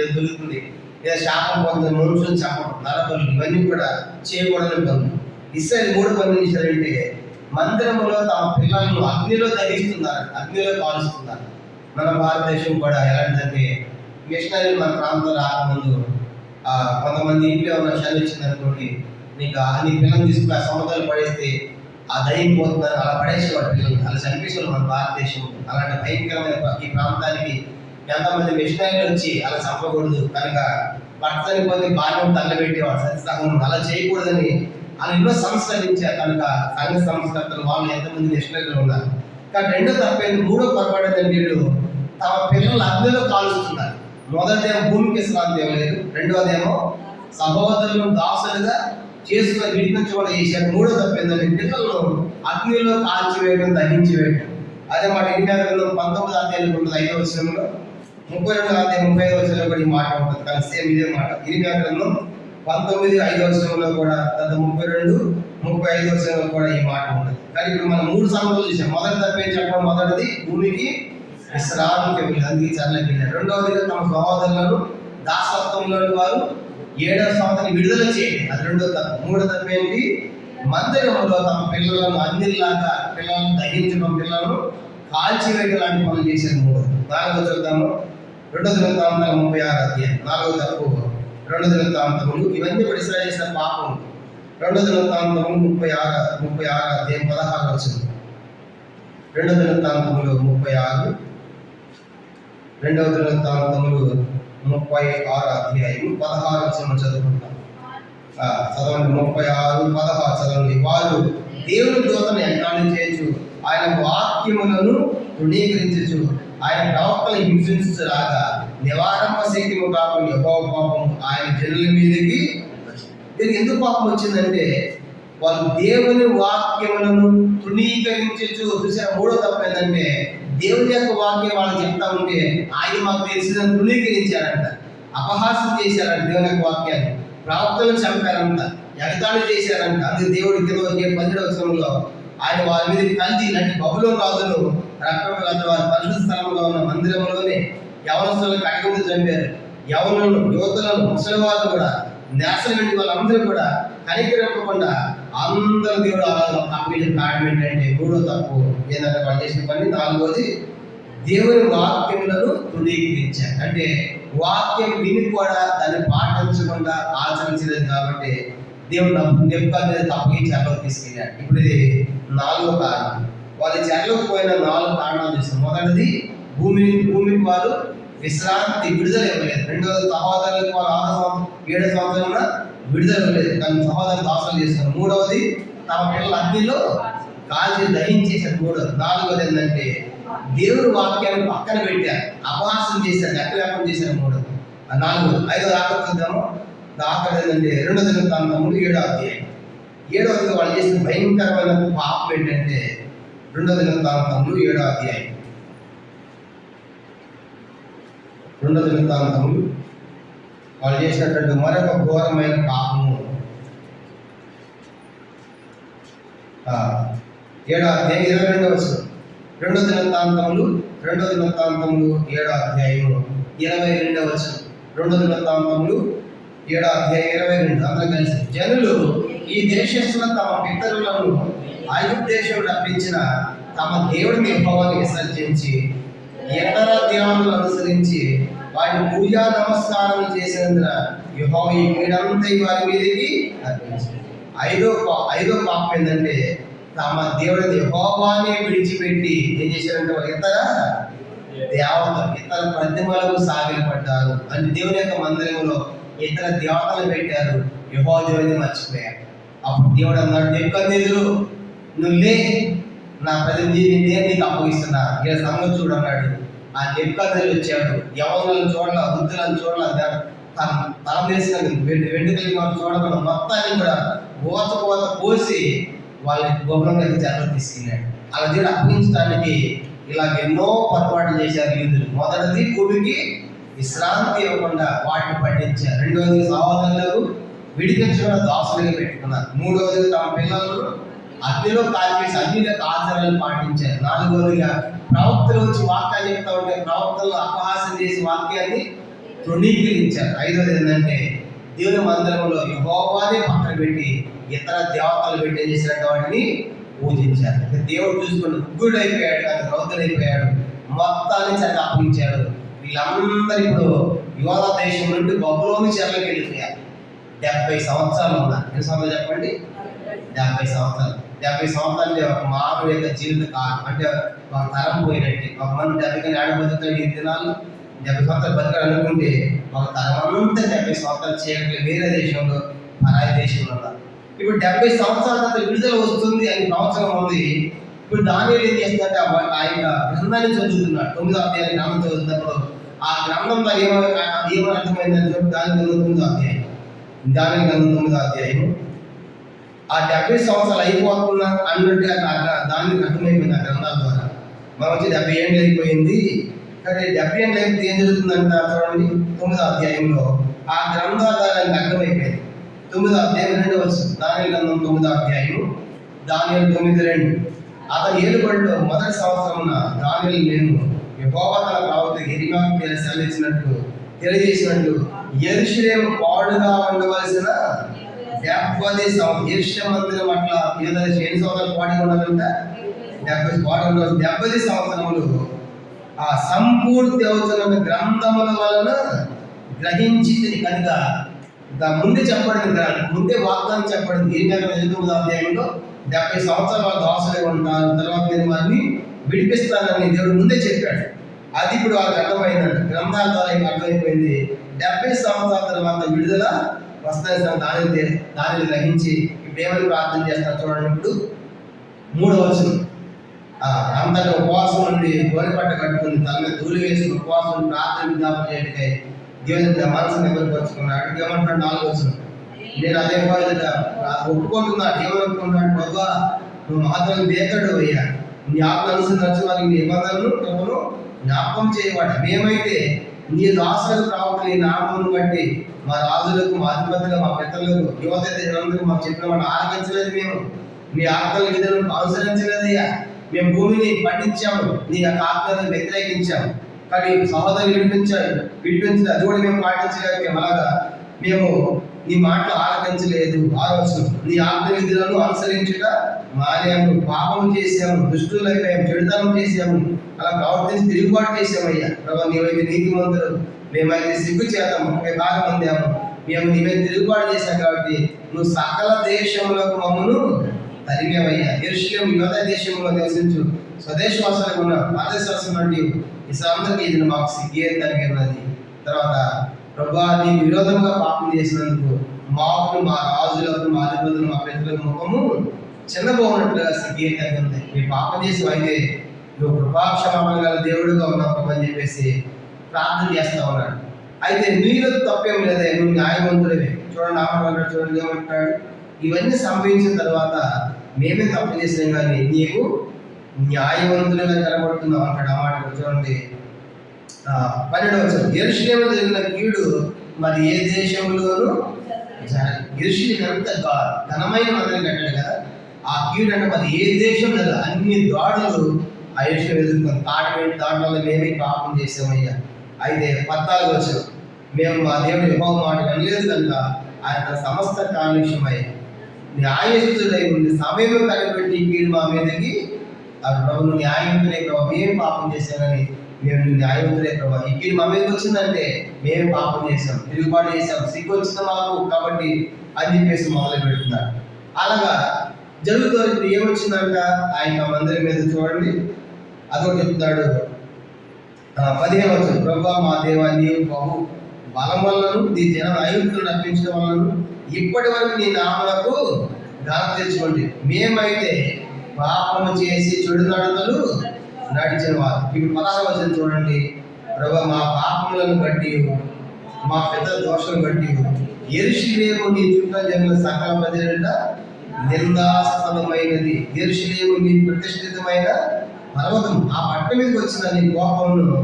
ఏదో శాపం పొందిన మనుషులు చెప్పడం, నరబలు ఇవన్నీ కూడా చేయకూడని పనులు. ఇస్రాయేల్ 3 పనులు చేశారంటే మందిరంలో తమ పిల్లలను అగ్నిలో దహిస్తున్నారు, అగ్నిలో కాలుస్తున్నారు. మన భారతదేశం కూడా ఎలాంటిదంటే మిషనరీలు మన ప్రాంతంలో రాకముందు కొంతమంది ఇంట్లో ఉన్న శని వచ్చిందనుకోండి, నీకు నీ పిల్లలు తీసుకుని సముద్రాలు పడేస్తే ఆ దయ్యం పోతుందని అలా పడేసేవాడు పిల్లలు, అలా చనిపించేవాడు మన భారతదేశం. అలాంటి భయంకరమైన ఈ ప్రాంతానికి ఎంతమంది మిషనరీలు వచ్చి అలా చంపకూడదు కనుక భర్త చనిపోతే భార్యను తల్లబెట్టేవాడు సత్సంగం, అలా చేయకూడదని అలా ఎన్నో సంస్కరించారు. కనుక సంఘ సంస్కర్తలు వాళ్ళు ఎంతమంది మిషనరీలు ఉన్నారు. కానీ రెండో తప్పేది, మూడో పొరపాటు వీళ్ళు తమ పిల్లలు అగ్నిలో కాలుస్తున్నారు. మొదటిదేమో భూమికి విశ్రాంతి ఇవ్వలేదు, రెండోదేమో సహోదరులను దాసులుగా చేసుకుని విడిపించకుండా చేశారు. మూడో తప్పు ఏంటంటే పిల్లలను అగ్నిలో కాల్చివేయడం, దహించివేయడం. అదే మాట ఇర్మియా గ్రంథం 19వ అధ్యాయంలో ఉంటుంది, 5వ వచనంలో, 32వ అధ్యాయం 35వ వచనంలో కూడా ఈ మాట ఉంటుంది. కానీ సేమ్ ఇదే మాట. ఇర్మియా గ్రంథం 19 5వ వచనంలో కూడా, 32 35వ వచనంలో కూడా ఈ మాట ఉంటుంది. కానీ ఇప్పుడు మనం 3 సంగతులు చూసాం. మొదటి తప్పు ఏం చెప్పడం, మొదటిది భూమికి విశ్రాంతి అందుకే చల్లకి. రెండవదిగా తమ సహోదరులను దాసత్వంలో వారు 7వ సంవత్సరం విడుదల చేయండి, అది రెండో తప్పు. మూడో తప్పు ఏంటి, మందిరంలో తమ పిల్లలను అన్నిలాగా పిల్లలను దహించడం, పిల్లలను కాల్చివేయడం లాంటి పనులు చేశారు. మూడు. 4వ చూద్దాము. 2 దినవృత్తాంతాలు 36వ అధ్యాయం. 4వ తప్పు 2 దినవృత్తాంతములు. ఇవన్నీ కూడా ఇశ్రాయేలు చేసిన పాపం. 2 దినవృత్తాంతములు 36వ అధ్యాయం 16వ వచనం. 2 దినవృత్తాంతములు 36, 2వ దినవృత్తాంతములు 36వ అధ్యాయం 16వ వచనం చదువుకుంటాం. చదవండి. 36, 16 చదవండి. వారు దేవుని దూతను ఎంకాణి చేయొచ్చు, ఆయన వాక్యములను తృణీకరించు, ఆయన ప్రవక్తలు హింసించులాగా నివారణ శక్తి కాకుండా యెహోవా కోపం ఆయన జనుల మీదకి వచ్చింది. దీనికి ఎందుకు కోపం వచ్చిందంటే వాళ్ళు దేవుని వాక్యములను తృణీకరించు. చూసిన మూడో తప్పు ఏంటంటే దేవుని యొక్క వాక్యం వాళ్ళు చెప్తా ఉంటే ఆయన మాకు తెలిసిందని తృణీకరించారంట, అపహాస్యం చేశారంట, దేవుని యొక్క వాక్యాన్ని ప్రవక్తలను చంపారంట, ఎగతాళి చేశారంట. అందుకే దేవుడి కింద 12వ వచనంలో ఆయన వారి మీద కల్దీ లాంటి బబులోను రాజును రక్తం వారి పరిశుద్ధ స్థలంలో ఉన్న మందిరంలోనే యవనస్తులను కట్టకుండా చంపారు. యవనులను, యువతులను, ముసలివాళ్ళు కూడా నేషనల్ వెంటి వాళ్ళందరూ కూడా కనికరింపకుండా అందరూ దేవుడు అప్పగించిన కారణం ఏంటంటే మూడో తప్పు ఏంటంటే వాళ్ళు చేసిన పని. నాలుగోది దేవుని వాక్యములను తృణీకరించారు. అంటే వాక్యం విని కూడా దాన్ని పాటించకుండా ఆచరించలేదు కాబట్టి దేవుడు నెప్పుకొద్నెజరు తప్పకి చెరలోకి తీసుకెళ్ళాడు. ఇప్పుడు ఇది 4వ కారణం. వాళ్ళు చెరలోకి పోయిన 4 కారణాలు చూస్తాం. మొదటిది భూమికి వారు విశ్రాంతి విడుదల ఇవ్వలేదు. రెండవది సహోదరులకు వాళ్ళు 7 సంవత్సరంలో విడుదల ఇవ్వలేదు, కానీ సహోదరులు దాసాలు చేస్తారు. మూడవది తమ పిల్లల అగ్నిలో కాల్చి దహించేశారు. నాలుగవది ఏంటంటే దేవుడు వాక్యాన్ని పక్కన పెట్టారు, అపహాస్యం చేశారు, లెక్కలేపం చేశారు. నాలుగవది. ఐదవది ఆకర్షిద్దాము. ఆఖరి ఏంటంటే 2వ దినవృత్తాంతములు 7వ అధ్యాయం. 7వది వాళ్ళు చేసిన భయంకరమైన పాపం ఏంటంటే 2వ దినవృత్తాంతములు 7వ అధ్యాయం. 2వ దినవృత్తాంతములు వాళ్ళు చేసినటువంటి మరొక ఘోరమైన పాపము 7వ అధ్యాయం 22వ వచనం. 2వ దినవృత్తాంతములు 7వ అధ్యాయము 22వ వచనం. 2వ దినవృత్తాంతములు 7వ అధ్యాయం 22. అందరూ కలిసి జనులు ఈ దేశస్తుల తమ పితరులను ఐగుప్తు దేశం రప్పించిన తమ దేవుడిని యెహోవాను విసర్జించి ఇతర దేవులను అనుసరించి వారి పూజా నమస్కారం చేసినందున యెహోవా ఈ కీడంతా వారి మీదకి అర్పించాడు. ఐదో పాపం ఏంటంటే తమ దేవుడిని యెహోవాని విడిచిపెట్టి ఏం చేశారంటే ఇతర దేవతలు, ఇతర ప్రతిమలకు సాగిలపడ్డారు. అంటే దేవుని యొక్క మందిరంలో ఇతర దేవతలు పెట్టారు, యెహోవా దేవుడిని మర్చిపోయారు. అప్పుడు దేవుడు అన్నాడు, నెప్పుకొద్నెజరు నువ్వు లే, నా ప్రతి నేను నీకు అప్పగిస్తున్నా, ఇలా సంగతి చూడు అన్నాడు. ఆ నెప్పుకొద్నెజరు వచ్చాడు. యవనులను చూడాల, వృద్ధులను చూడాల, తల వేసిన వెంట్రుకలు చూడకుండా మొత్తాన్ని కూడా కోత కోసి వాళ్ళని గోపురం దగ్గర చెరలో తీసుకెళ్ళాడు. అలా దేవుడు అప్పగించడానికి ఇలాగ ఎన్నో పొరపాట్లు చేశారు యూదులు. మొదటిది భూమికి విశ్రాంతి ఇవ్వకుండా వాటిని పట్టించారు. రెండవది సహోదరులకు విడిపించకుండా దాసులుగా పెట్టుకున్నారు. మూడవది తమ పిల్లలను అగ్నిలో కాల్చేసి అగ్నిలో ఆచారాలు పాటించారు. నాలుగవదిగా ప్రవక్తలు వచ్చి వాక్యాలు చెప్తా ఉంటే ప్రవక్తలను అపహాస్యం చేసి వాక్యాన్ని తృణీకరించారు. ఐదవది ఏంటంటే దేవుని మందిరంలో యెహోవానే పక్కన పెట్టి ఇతర దేవతలు పెట్టి ఏం చేసినట్టు వాటిని పూజించారు. దేవుడు చూసుకుంటూ ఉగ్గుడు అయిపోయాడు, కానీ రౌద్రుడైపోయాడు, మొత్తాన్ని చెరగా అప్పగించాడు. వీళ్ళందరూ ఇప్పుడు యోధా దేశం నుండి బబులోను చెరలోకి వెళ్ళిపోయారు. 70 సంవత్సరాలు ఉన్నారు. ఎన్ని సంవత్సరాలు చెప్పండి? 70 సంవత్సరాలు. 70 సంవత్సరాలు అంటే ఒక మానవుడి యొక్క జీవిత కాలం, అంటే ఒక తరం పోయినట్టు. ఒక మంది 70 ఏడ బతుకుతాడు ఈ దినాలు? 70 సంవత్సరాలు బతకాలి అనుకుంటే ఒక తరం అంతా 70 సంవత్సరాలు చేయట్లేదు. వేరే దేశంలో, పరాయి దేశంలో ఉన్నారు. ఇప్పుడు 70 సంవత్సరాల తర్వాత విడుదల వస్తుంది అని ప్రవచనం ఉంది. ఇప్పుడు దానియేలు ఏం చేస్తుందంటే ఆయన గ్రంథాన్ని చదువుతున్నాడు. 9వ అధ్యాయం గ్రంథం చదువుతున్నప్పుడు ఆ గ్రంథంలో ఏమని అర్థమైందని చెప్పి దానియేలు 9వ అధ్యాయం, దానియేలు గ్రంథం 9వ అధ్యాయం ఆ 70 సంవత్సరాలు అయిపోతున్నా అన్నట్టుగా దానికి అర్థమైపోయింది ఆ గ్రంథాల ద్వారా. మనం వచ్చి 70 ఏళ్ళు అయిపోయింది, కానీ 70 ఏళ్ళు అయితే ఏం జరుగుతుందంట చూడండి. 9వ అధ్యాయంలో ఆ గ్రంథాల ద్వారా దానికి అర్థమైపోయింది. 9వ అధ్యాయం 2వ వచనం, దానియేలు గ్రంథం 9వ అధ్యాయం, దానియేలు 9:2. అతని ఏలుబడిలో మొదటి సంవత్సరమున దానియేలు నేను యెహోవా తన ప్రవక్త యిర్మీయాకు సెలవిచ్చినట్టు తెలియజేసినట్టు యెరూషలేము పాడుగా ఉండవలసిన 70 సంవత్సరం యెరూషలేము మందిరం అట్లా ఎన్ని సంవత్సరాలు పాడుగా ఉండాలంట? 70 పాడుగా ఉండాలి. 70 సంవత్సరములు ఆ సంపూర్తి అవుతున్న గ్రంథముల వలన గ్రహించింది కనుక ముందే చెప్పబడింది, ముందే వాగ్దానం చెప్పబడింది. యిర్మీయా 9వ అధ్యాయంలో 70 సంవత్సరాలు వాళ్ళు దాసులే ఉంటారు, తర్వాత నేను వారిని విడిపిస్తానని దేవుడు ముందే చెప్పాడు. అది ఇప్పుడు వాళ్ళకి అర్థమైందంట, గ్రంథాల ద్వారా అర్థమైపోయింది. 70 సంవత్సరాల తర్వాత విడుదల వస్తాయి. దానిని గ్రహించి ఇప్పుడు ఏమని ప్రార్థన చేస్తారు చూడండి. ఇప్పుడు 3వ వచనం, అంతటి ఉపవాసం నుండి గోనెపట్ట కట్టుకుని తన మీద ధూళి వేసి ఉపవాసం నుండి ప్రార్థన విజ్ఞాపన చేయటకై దేవుని మనసు నిలబెట్టుకున్నాడు. ఏమంటాడు 4వ వచనం, నేను అదే బాధ్యత ఒప్పుకుంటున్నాడు. ఏమనుకుంటున్నాడు, బాబా నువ్వు మాత్రం బేకడు అయ్యా, నీ ఆత్మ అనుసరించి వారికి నిబంధనలు ప్రభును జ్ఞాపకం చేయవాడు. మేమైతే నీ దాసులకు రావడం నీ నామమును బట్టి మా రాజులకు, మా అధిపతులకు, మా పెద్దలకు, యువత జనందరూ మాకు చెప్పిన వాడు ఆలకించలేదు. మేము మీ ఆత్మల విధులను అనుసరించలేదయ్యా. మేము భూమిని పండించాము, నీ యొక్క ఆత్మలను వ్యతిరేకించాము. కానీ సహోదరులు విడిపించలేదు, అది కూడా మేము పాటించలేదు. మేము అలాగా మేము నీ మాటలు ఆలకించలేదు. ఆలోచన నీ ఆత్మ విధులను అనుసరించుట మానేము, పాపము చేసాము, దుష్టులైపోయాము, చెడుతనం చేసాము, అలా ప్రవర్తించి తిరుగుబాటు చేసామయ్యా. ప్రభావ నీవైతే నీతిమంతులు, మేమైతే సిగ్గు చేతాము, మేము బాగా పొందాము. మేము నీవైతే తిరుగుబాటు చేశాం కాబట్టి నువ్వు సకల దేశములకు మమ్మను తరిమేవయ్యా. యెరూషలేము యోధ దేశంలో నివసించు స్వదేశవాసులకు ఉన్న ఆదేశం నుండి ఈ సాంద్రకి ఇది మాకు సిగ్గే తరిగినది. తర్వాత ప్రభువా నీ విరోధంగా పాపం చేసినందుకు మాకు, మా రాజులకు, మా అధిపతులు, మా పెద్దలకు ముఖము చిన్నబోనట్లుగా సిగ్గే తగ్గింది. మీ పాపం చేసి అయితే నువ్వు కృపాక్షమాపణ గల దేవుడుగా ఉన్నావు అని చెప్పేసి ప్రార్థన చేస్తా ఉన్నాడు. అయితే నీలో తప్పేం లేదా, నువ్వు న్యాయవంతుడివే. చూడండి ఆమె చూడండి ఏమంటాడు, ఇవన్నీ సంభవించిన తర్వాత మేమే తప్పు చేసాం కానీ నీవు న్యాయవంతులుగా కనబడుతున్నావు అంటాడు. ఆ మాట చూడండి 12వ వచనం, యెరూషలేములో జరిగిన కీడు మరి ఏ దేశంలోనూ యెరూషలేము ఎంత ఘనమైన మందిరం కట్టాడు కదా, ఆ కీడు అంటే మరి ఏ దేశం లేదా అన్ని దాడులు ఆ యెరూషలేము ఎదుర్కొని తాడబెట్టి దాంట్లో మేమే పాపం చేసామయ్యా. అయితే 14వ వచనం, మేము మా దేవుని యెహోవా మాట వినలేదు కనుక ఆయన సమస్త కాలుష్యమై న్యాయస్తుడై ఉండి సమయం కనిపెట్టి కీడు మా మీదకి ప్రభు న్యాయవంతులే ప్రభావ, మేము పాపం చేసామని మేము న్యాయవంతులే ప్రభావ, ఈ కీడు మా మీదకి వచ్చిందంటే మేము పాపం చేసాం, తిరుగుబాటు చేసాం, సిగ్గు వచ్చింది మాకు కాబట్టి అని చెప్పేసి మొదలు పెడుతున్నారు. అలాగా జరుగుతూ ఇప్పుడు ఏమొచ్చిందంట, ఆయన మందిరం మీద చూడండి అదొకటి చెప్తున్నాడు. 15వ వచనం, ప్రభువా మా దేవా నీవు బహు బలం వల్లను నీ జనం ఐగుప్తులను రప్పించడం వలన ఇప్పటి వరకు నీ నామలకు ఘనత తెచ్చుకోండి. మేమైతే పాపము చేసి చెడు నడతలు నడిచిన వారు. ఇప్పుడు 16వ వచనం చూడండి, ప్రభువా మా పాపములను బట్టి, మా పెద్ద దోషం బట్టి యెరూషలేము నీ చుట్టూ జరిగిన సకల ప్రజల నిందాస్పదమైనది. యెరూషలేము నీ ప్రతిష్ఠితమైన పర్వతం, ఆ పట్ట మీదకి వచ్చిన నీ కోపమును,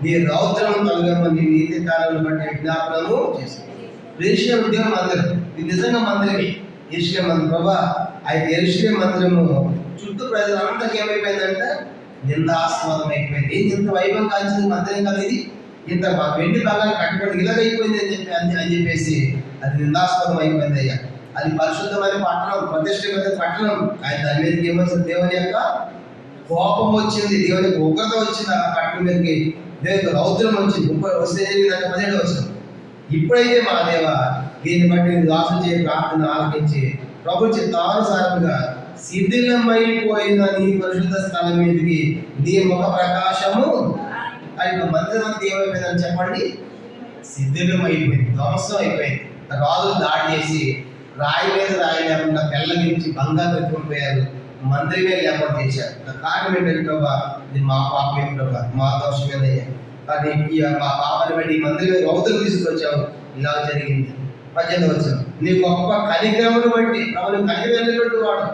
నీ రౌద్రం తొలగమని నీతి కాలను బట్టి విజ్ఞాపనము చేసింది. యెరూషలేము దేవుని మందిరం, ఇది నిజంగా మందిరమే యెరూషలేము మందిరం. ప్రభా అయితే యెరూషలేము మందిరము చుట్టూ ప్రజలందరికీ ఏమైపోయిందంటే నిందాస్పదం అయిపోయింది. ఇంత వైభవం కాల్చింది మందిరం కదా ఇది, ఇంత వెండి భాగాలు కట్టుబడి ఇలాగైపోయింది అని చెప్పేసి అది నిందాస్పదం అయిపోయింది అయ్యా. అది పరిశుద్ధమైన పట్టణం, ప్రతిష్ఠిత పట్టణం. ఆయన దాని మీదకి ఏమొచ్చింది, దేవుని యొక్క కోపం వచ్చింది, దేవుని యొక్క ఉగ్రత వచ్చింది. ఆ పట్టణం మీదకి దేవునికి రౌద్రం వచ్చింది. 17వ వచనం, ఇప్పుడైతే మా దేవ దీన్ని బట్టి దాసులు చేయ ప్రార్థన ఆలకించి ప్రభు చిత్తానుసారంగా శిథిలమైపోయిన నీ పరిశుద్ధ స్థలం మీదకి నీ ముఖ ప్రకాశము అది మందిరం అంతా ఏమైపోయిందని చెప్పండి, శిథిలమైపోయింది, ధ్వంసం అయిపోయింది. రాజులు దాడి చేసి రాయి మీద రాయి లేకుండా పెళ్ళగించి బంగారు పెట్టుకుని పోయారు, మందిరమే లేకుండా చేశారు. కారణం ఏంటంటే ప్రభా ఇది మా పాపమే ప్రభా, మా దోషమేదయ్యా, కానీ మా పాపని బట్టి ఈ మందిరమే రౌతులు తీసుకొచ్చావు, ఇలా జరిగింది. 18వ వచనం, నీ గొప్ప కనికరమును బట్టి ప్రభు కనికరమైనటువంటి వాడు,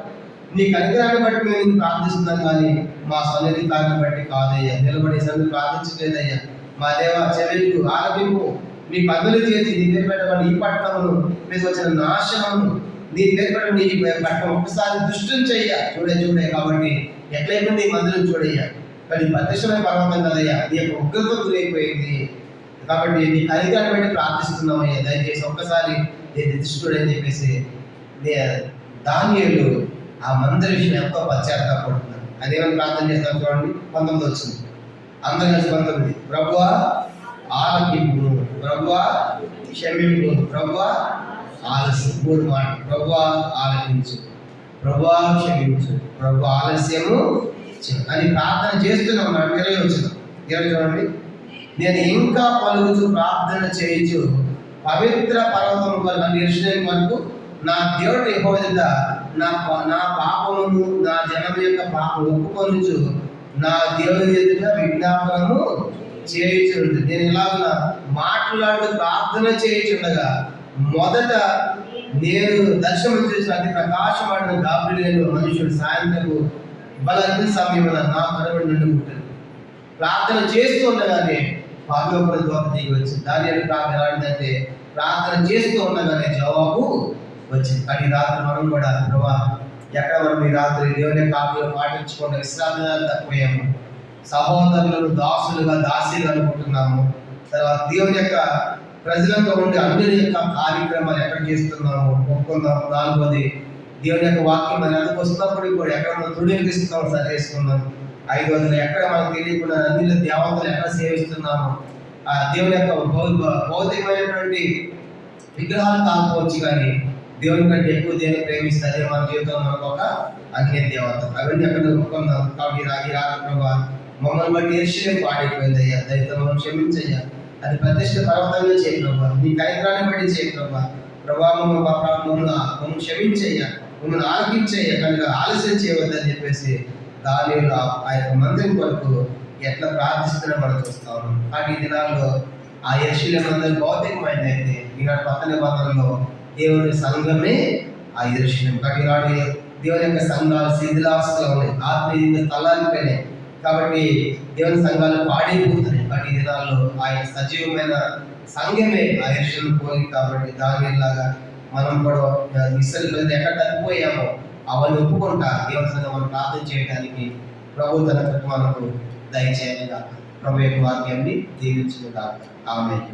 నీ కనికరాన్ని బట్టి మేము ప్రార్థిస్తున్నాం కానీ మా సన్నిధికాన్ని బట్టి కాదయ్యా, నిలబడి సన్నిధి ప్రార్థించలేదయ్యా. మా దేవ చెవికు ఆలపింపు, మీ పనులు చేసి నీ పేరు పెట్టబడి ఈ పట్టణమును మీకు వచ్చిన నాశనమును నీ పేరు పెట్టబడి నీ పట్టణం ఒక్కసారి దృష్టిని చెయ్య చూడే కాబట్టి ఎట్లయిపోయింది ఈ మందిరం చూడయ్యా. కానీ ప్రత్యక్షమైన పర్వతం కదయ్యా, నీ యొక్క ఉగ్రత గురైపోయింది కాబట్టి నీ కనికరాన్ని బట్టి ప్రార్థిస్తున్నామయ్యా, దయచేసి ఒక్కసారి దృష్టిని చెప్పేసి దానియేలు ఆ మందిర విషయం ఎంతో పశ్చాత్తాపడుతున్నారు. అదేమని ప్రార్థన చేస్తారు చూడండి, 19 వచ్చింది, అందరూ కలిసి 19, ప్రభువా ఆలకింపు, ప్రభువా క్షమింపు, ప్రభువా ఆలస్యం. 3 మాట, ప్రభువా ఆలకించు, ప్రభువా క్షమించు, ప్రభు ఆలస్యము అని ప్రార్థన చేస్తున్నాం. 20 వచ్చింది, 20 చూడండి, నేను ఇంకా పలుకుతూ ప్రార్థన చేయించు పవిత్ర పర్వతం వరకు యెరూషలేము వరకు నా దేవుడు యెహోవా ఎదుట నా పాపమును నా జనం యొక్క పాపం ఒప్పుకొనుచు నా దేవుని ఎదుట విజ్ఞాపనము చేయుచుండు. నేను ఇలాగ మాట్లాడుతూ ప్రార్థన చేయుచుండగా మొదట నేను దర్శనం చూసిన అతి ప్రకాశమైన గాబ్రియేలు మనుషుడు సాయంత్రము బలంత సమయమున నా కడుపు నిండుకుంటుంది. ప్రార్థన చేస్తూ ఉండగానే పరలోకపు దూత దిగి వచ్చింది. దానియేలు ప్రార్థన ఏంటంటే ప్రార్థన చేస్తూ ఉండగానే జవాబు వచ్చింది. కానీ ఈ రాత్రి మనం కూడా ప్రభా ఎక్కడ మనం ఈ రాత్రి దేవుని కాపులు పాటించకుండా విశ్రాంతి తప్పిపోయాము, సహోదరులను దాసులుగా దాసీలు అనుకుంటున్నాము, తర్వాత దేవుని యొక్క ప్రజలతో ఉండి అన్ని యొక్క కార్యక్రమాలు ఎక్కడ చేస్తున్నాము ఒప్పుకుందాం. నాలుగోది దేవుని యొక్క వాక్యం మన ఎందుకు వస్తున్నప్పుడు కూడా ఎక్కడ మనం తృణీకరిస్తున్నాం సరిచేసుకున్నాం. ఐదోది ఎక్కడ మనకు తెలియకుండా అన్ని దేవతలు ఎక్కడ సేవిస్తున్నాము, ఆ దేవుని యొక్క భౌతికమైనటువంటి విగ్రహాలు కాకపోవచ్చు, కానీ దేవుని కంటే ఎక్కువ దేన్ని ప్రేమిస్తే మన జీవితంలో మనకు ఒక అన్య దేవత. అవన్నీ ఎక్కడ ఒప్పుకుందాం. కాబట్టి ఈ రాత్రి ప్రభా మమ్మల్ని బట్టి యెరూషలేము పాడైపోయింది అయ్యా, దయతో మనం క్షమించయ్యా. అది ప్రతిష్ఠ పర్వతంగా చేయి ప్రభా, నీ కనికరాన్ని బట్టి చేయి ప్రభా. ప్రభా మమ్మల్ని క్షమించయ్యా, మమ్మల్ని ఆలకించయ్యా, కనుక ఆలస్యం చేయవద్దని చెప్పేసి దానిలో ఆ యొక్క మందిరం కొరకు ఎట్లా ప్రార్థిస్తున్నా మనం చూస్తాము. కానీ ఈ దినాల్లో ఆ యెరూషలేము మందిరం భౌతికమైనది అయితే ఈనాడు కొత్త నిబంధనలో దేవుని సంఘమే ఆ యెరూషలేము. కాబట్టి ఈనాడు దేవుని యొక్క సంఘాలు శిథిలావస్థలో ఉన్నాయి, ఆత్మీయంగా స్థలానిపోయినాయి. కాబట్టి దేవుని సంఘాలు పాడైపోతున్నాయి. కాబట్టి ఈ దినాల్లో ఆయన సజీవమైన సంఘమే ఆ యెరూషలేము పోలి. కాబట్టి దానిలాగా మనం కూడా ఇస్రాయేలు ఎక్కడ తప్పిపోయామో అవన్నీ ఒప్పుకుంటా దేవుని సంఘం మనం ప్రార్థన చేయడానికి ప్రభు తన మనకు దయచేయగా ప్రభు యొక్క వాక్యాన్ని దీవించుకుంటా. ఆమేన్.